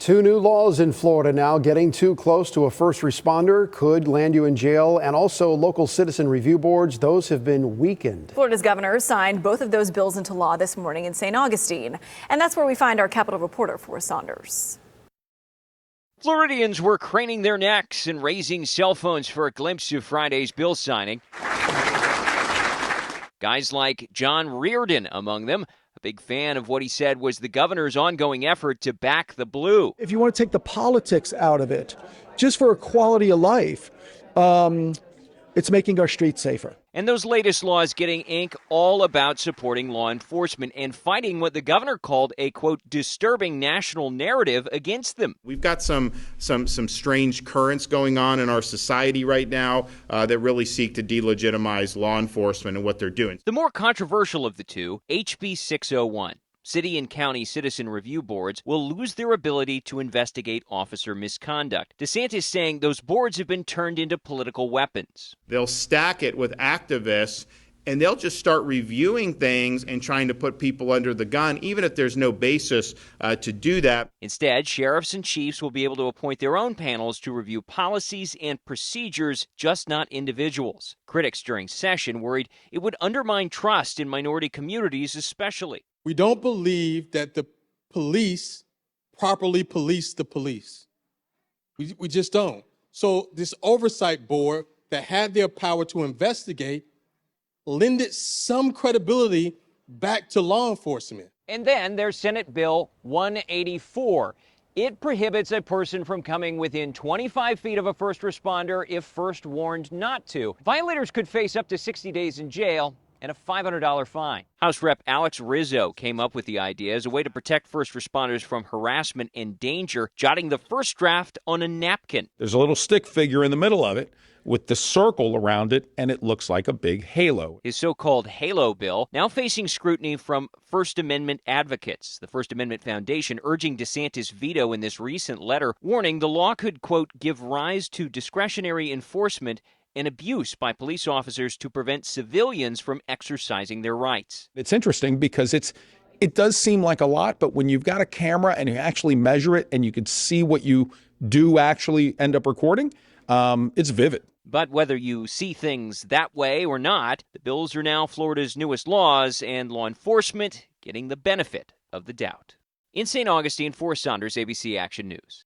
Two new laws in Florida now. Getting too close to a first responder could land you in jail, and also local citizen review boards. Those have been weakened. Florida's governor signed both of those bills into law this morning in St. Augustine. And that's where we find our Capitol reporter, Forrest Saunders. Floridians were craning their necks and raising cell phones for a glimpse of Friday's bill signing. Guys like John Reardon among them. A big fan of what he said was the governor's ongoing effort to back the blue. If you want to take the politics out of it, just for a quality of life, it's making our streets safer. And those latest laws getting ink all about supporting law enforcement and fighting what the governor called a, quote, disturbing national narrative against them. We've got some strange currents going on in our society right now that really seek to delegitimize law enforcement and what they're doing. The more controversial of the two, HB 601. City and county citizen review boards will lose their ability to investigate officer misconduct. DeSantis saying those boards have been turned into political weapons. They'll stack it with activists, and they'll just start reviewing things and trying to put people under the gun, even if there's no basis to do that. Instead, sheriffs and chiefs will be able to appoint their own panels to review policies and procedures, just not individuals. Critics during session worried it would undermine trust in minority communities especially. We don't believe that the police properly police the police. We just don't. So this oversight board that had their power to investigate lended some credibility back to law enforcement. And then there's Senate Bill 184. It prohibits a person from coming within 25 feet of a first responder if first warned not to. Violators could face up to 60 days in jail and a $500 fine. House Rep Alex Rizzo came up with the idea as a way to protect first responders from harassment and danger, jotting the first draft on a napkin. There's a little stick figure in the middle of it with the circle around it, and it looks like a big halo. His so-called halo bill now facing scrutiny from First Amendment advocates. The First Amendment Foundation urging DeSantis' veto in this recent letter, warning the law could, quote, give rise to discretionary enforcement and abuse by police officers to prevent civilians from exercising their rights. It's interesting because it does seem like a lot, but when you've got a camera and you actually measure it and you can see what you do actually end up recording, it's vivid. But whether you see things that way or not, the bills are now Florida's newest laws, and law enforcement getting the benefit of the doubt. In St. Augustine, Forrest Saunders, ABC Action News.